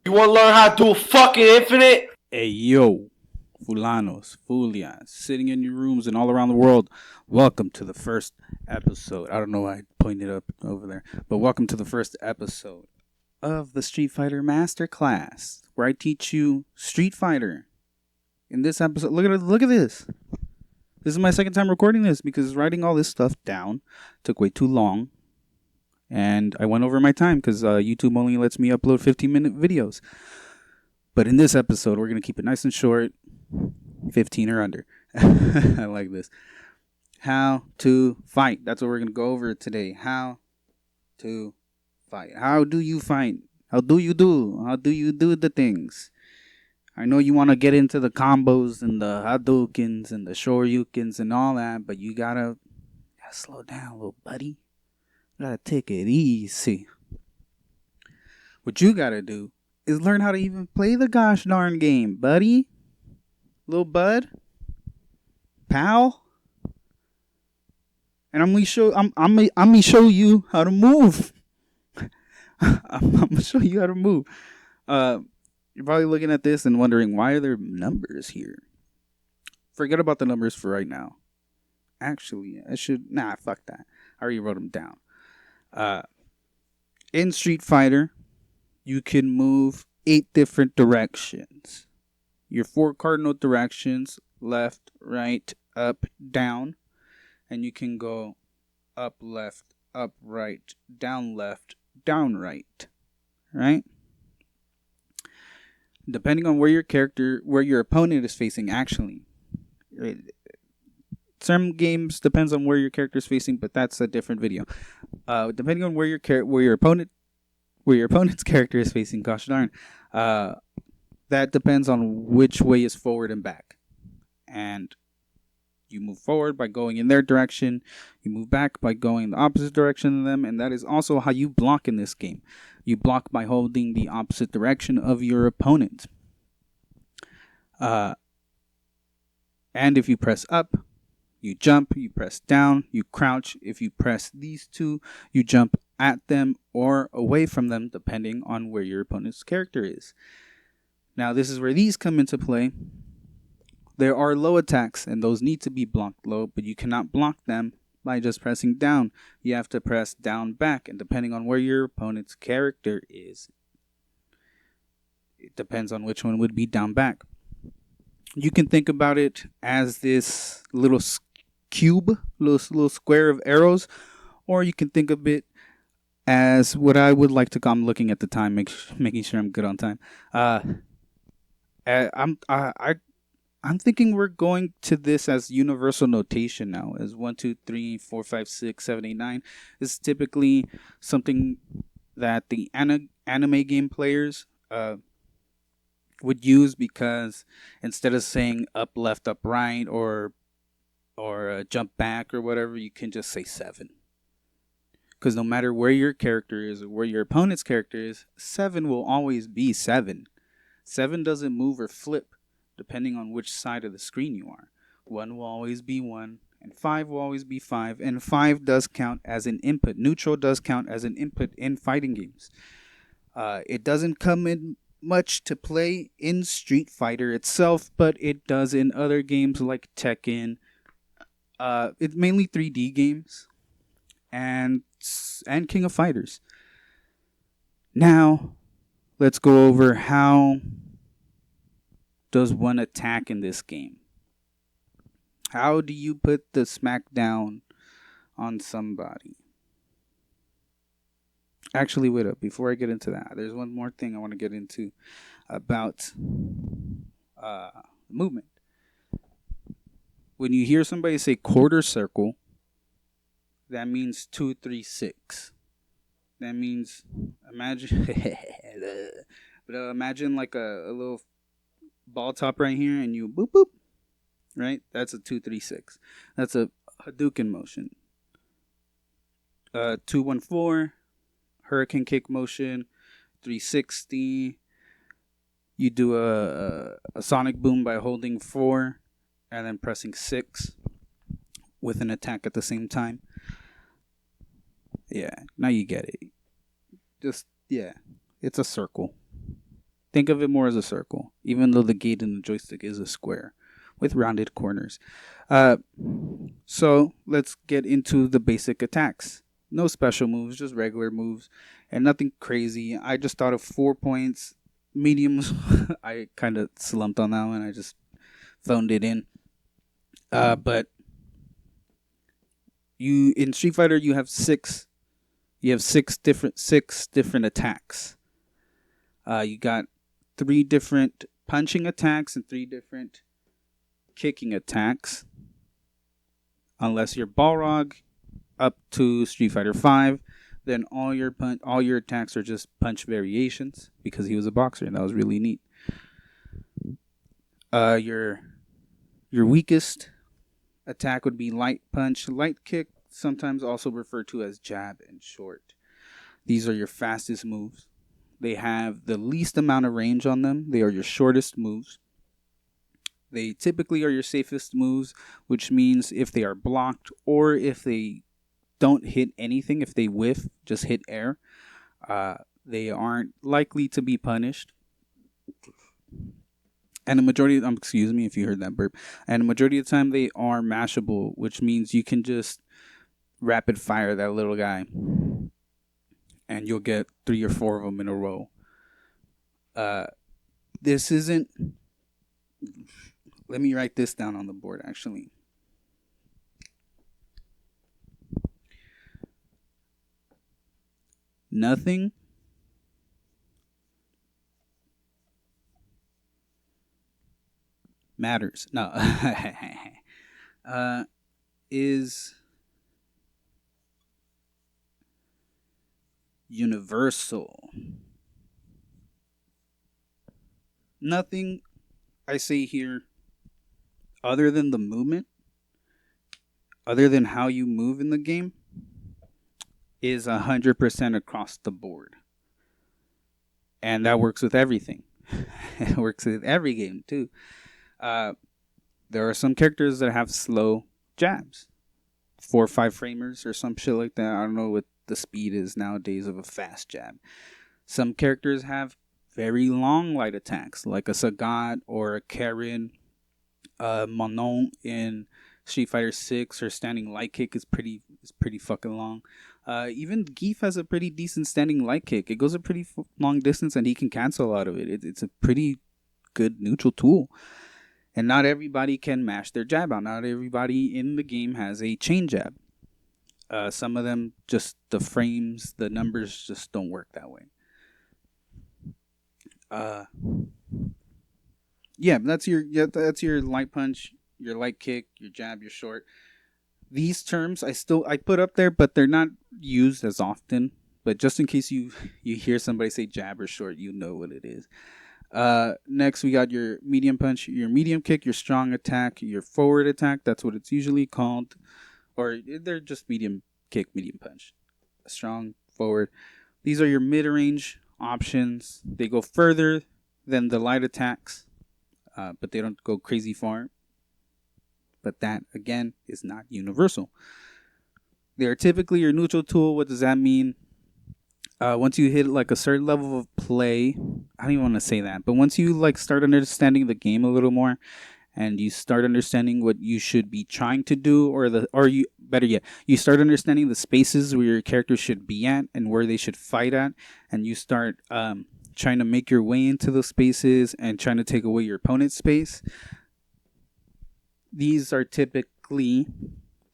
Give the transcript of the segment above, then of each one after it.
You want to learn how to do fucking infinite? Hey yo, Fulanos, Fulians, sitting in your rooms and all around the world. Welcome to the first episode. I don't know why I pointed up over there, but welcome to the first episode of the Street Fighter Masterclass, where I teach you Street Fighter. In this episode, look at this. This is my second time recording this because writing all this stuff down took way too long. And I went over my time because YouTube only lets me upload 15-minute videos. But in this episode, we're going to keep it nice and short, 15 or under. I like this. How to fight. That's what we're going to go over today. How to fight. How do you fight? How do you do? How do you do the things? I know you want to get into the combos and the Hadoukens and the Shoryukens and all that, but you gotta slow down, little buddy. You gotta take it easy. What you gotta do is learn how to even play the gosh darn game, buddy. Little bud. Pal. And I'm gonna show you how to move. I'm gonna show you how to move. You're probably looking at this and wondering, why are there numbers here? Forget about the numbers for right now. Actually, fuck that. I already wrote them down. In Street Fighter, you can move 8 different directions. Your 4 cardinal directions: left, right, up, down. And you can go up, left, up, right, down, left, down, right. Right? Depending on where your opponent is facing, actually. Some games depends on where your character is facing, but that's a different video. Depending on where your opponent's character is facing, gosh darn, that depends on which way is forward and back. And you move forward by going in their direction. You move back by going the opposite direction of them, and that is also how you block in this game. You block by holding the opposite direction of your opponent. And if you press up, you jump. You press down, you crouch. If you press these two, you jump at them or away from them, depending on where your opponent's character is. Now, this is where these come into play. There are low attacks, and those need to be blocked low, but you cannot block them by just pressing down. You have to press down back, and depending on where your opponent's character is, it depends on which one would be down back. You can think about it as this little cube, little square of arrows, or you can think of it as what I would like to call, I'm looking at the time, making sure I'm good on time. I'm thinking we're going to this as universal notation now, as 1, 2, 3, 4, 5, 6, 7, 8, 9. This is typically something that the anime game players would use, because instead of saying up, left, up, right, or jump back or whatever, you can just say 7. Because no matter where your character is or where your opponent's character is, 7 will always be 7. 7 doesn't move or flip depending on which side of the screen you are. 1 will always be 1, and 5 will always be 5, and 5 does count as an input. Neutral does count as an input in fighting games. It doesn't come in much to play in Street Fighter itself, but it does in other games like Tekken. It's mainly 3D games and King of Fighters. Now, let's go over how does one attack in this game. How do you put the smackdown on somebody? Actually, wait up. Before I get into that, there's one more thing I want to get into about movement. When you hear somebody say quarter circle, that means 2, 3, 6. That means, imagine like a little ball top right here, and you boop boop, right? That's a 2, 3, 6. That's a Hadouken motion. 2, 1, 4, hurricane kick motion. 360. You do a sonic boom by holding 4 and then pressing 6 with an attack at the same time. Yeah, now you get it. Just, yeah, it's a circle. Think of it more as a circle, even though the gate in the joystick is a square with rounded corners. Uh, so let's get into the basic attacks. No special moves, just regular moves, and nothing crazy. I just thought of 4 points. Mediums, I kind of slumped on that one. I just phoned it in. But you in Street Fighter you have six. You have six different attacks. You got 3 different punching attacks and 3 different kicking attacks. Unless you're Balrog, up to Street Fighter V, then all your attacks are just punch variations because he was a boxer and that was really neat. Your weakest attack would be light punch, light kick, sometimes also referred to as jab and short. These are your fastest moves. They have the least amount of range on them. They are your shortest moves. They typically are your safest moves, which means if they are blocked or if they don't hit anything, if they whiff, just hit air, they aren't likely to be punished. And the majority, excuse me if you heard that burp, and the majority of the time they are mashable, which means you can just rapid fire that little guy and you'll get 3 or 4 of them in a row. This isn't, let me write this down on the board actually. Nothing matters. No. Is universal. Nothing I say here, other than the movement, other than how you move in the game, is 100% across the board. And that works with everything. It works with every game too. There are some characters that have slow jabs, 4 or 5 framers or some shit like that. I don't know what the speed is nowadays of a fast jab. Some characters have very long light attacks, like a Sagat or a Karin. Manon in Street Fighter 6, her standing light kick is pretty fucking long. Even Geef has a pretty decent standing light kick. It goes a pretty long distance and he can cancel out of it. It's a pretty good neutral tool. And not everybody can mash their jab out. Not everybody in the game has a chain jab. Some of them, just the frames, the numbers just don't work that way. That's your light punch, your light kick, your jab, your short. These terms I put up there, but they're not used as often. But just in case you hear somebody say jab or short, you know what it is. Next we got your medium punch, your medium kick, your strong attack, your forward attack. That's what it's usually called, or they're just medium kick, medium punch, strong, forward. These are your mid-range options. They go further than the light attacks, but they don't go crazy far. But that, again, is not universal. They are typically your neutral tool. What does that mean? Once you hit like a certain level of play, I don't even want to say that, but once you like start understanding the game a little more, and you start understanding what you should be trying to do, you start understanding the spaces where your character should be at and where they should fight at, and you start trying to make your way into those spaces and trying to take away your opponent's space. These are typically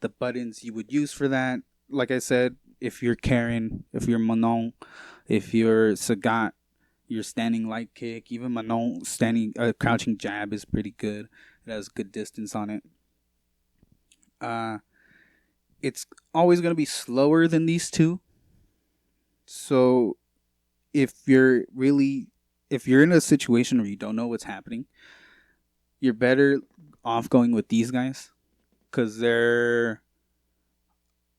the buttons you would use for that. Like I said, if you're Karin, if you're Manon, if you're Sagat, your standing light kick, even Manon standing crouching jab is pretty good. It has good distance on it. It's always going to be slower than these two. So if you're in a situation where you don't know what's happening, you're better off going with these guys because they're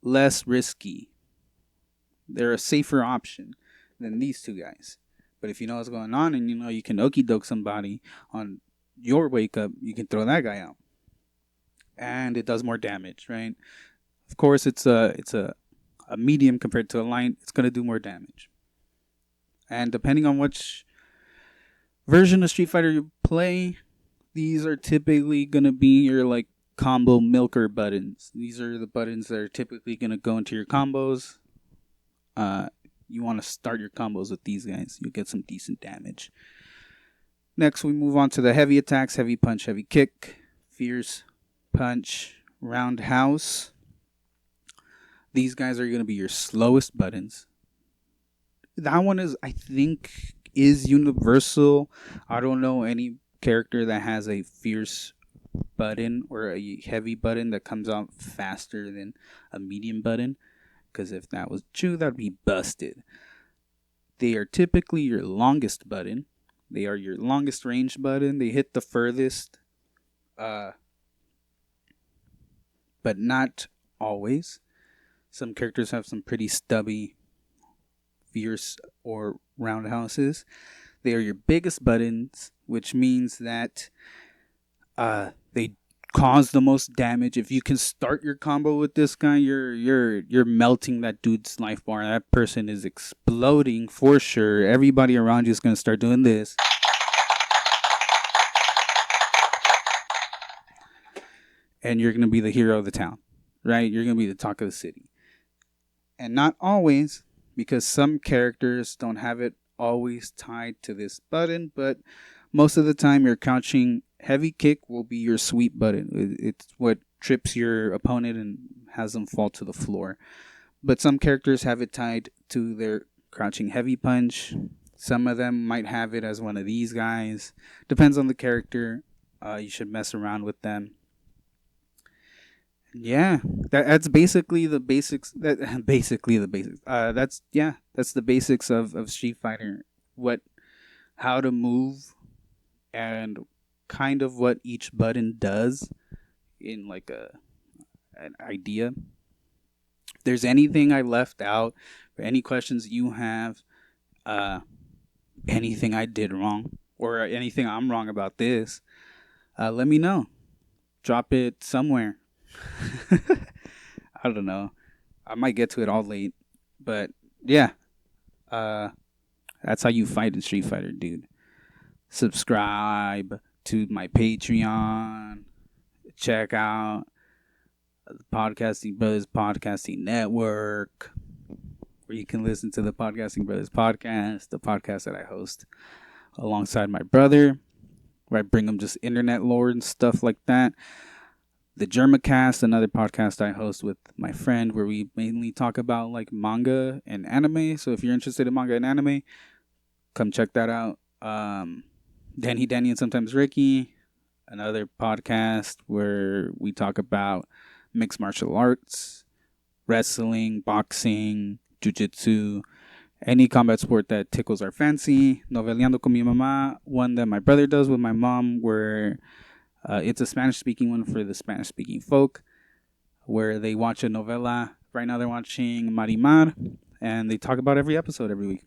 less risky. They're a safer option than these two guys. But if you know what's going on and you know you can okie doke somebody on your wake up, you can throw that guy out. And it does more damage, right? Of course, it's a medium compared to a light. It's going to do more damage. And depending on which version of Street Fighter you play, these are typically going to be your like combo milker buttons. These are the buttons that are typically going to go into your combos. You want to start your combos with these guys. You'll get some decent damage. Next, we move on to the heavy attacks: heavy punch, heavy kick, fierce punch, roundhouse. These guys are going to be your slowest buttons. That one I think, is universal. I don't know any character that has a fierce button or a heavy button that comes out faster than a medium button. Because if that was true, that'd be busted. They are typically your longest button. They are your longest range button. They hit the furthest. But not always. Some characters have some pretty stubby fierce or roundhouses. They are your biggest buttons, which means that they cause the most damage. If you can start your combo with this guy, you're melting that dude's life bar. That person is exploding for sure. Everybody around you is going to start doing this. And you're going to be the hero of the town, right? You're going to be the talk of the city. And not always, because some characters don't have it always tied to this button, but most of the time your crouching heavy kick will be your sweep button. It's what trips your opponent and has them fall to the floor. But some characters have it tied to their crouching heavy punch. Some of them might have it as one of these guys. Depends on the character. You should mess around with them. Yeah, that's basically the basics. That's the basics of Street Fighter. How to move, and kind of what each button does in like an idea. If there's anything I left out, or any questions you have, anything I did wrong, or anything I'm wrong about this, let me know. Drop it somewhere. I don't know. I might get to it all late, but yeah. That's how you fight in Street Fighter, dude. Subscribe to my Patreon. Check out the Podcasting Brothers Podcasting Network, where you can listen to the Podcasting Brothers podcast, the podcast that I host alongside my brother, where I bring him just internet lore and stuff like that. The Germacast, another podcast I host with my friend, where we mainly talk about like manga and anime. So if you're interested in manga and anime, come check that out. Danny and Sometimes Ricky, another podcast where we talk about mixed martial arts, wrestling, boxing, jiu-jitsu, any combat sport that tickles our fancy. Noveleando con mi mamá, one that my brother does with my mom, where it's a Spanish-speaking one for the Spanish-speaking folk, where they watch a novela. Right now they're watching Marimar, and they talk about every episode every week.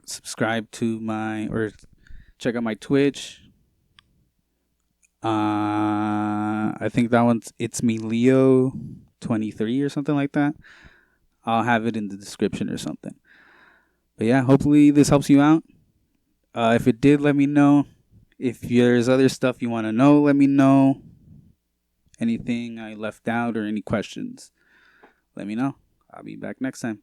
Subscribe to or check out my Twitch. I think that one's It's Me Leo 23 or something like that. I'll have it in the description or something. But yeah, hopefully this helps you out. If it did, let me know. If there's other stuff you want to know, let me know. Anything I left out or any questions, let me know. I'll be back next time.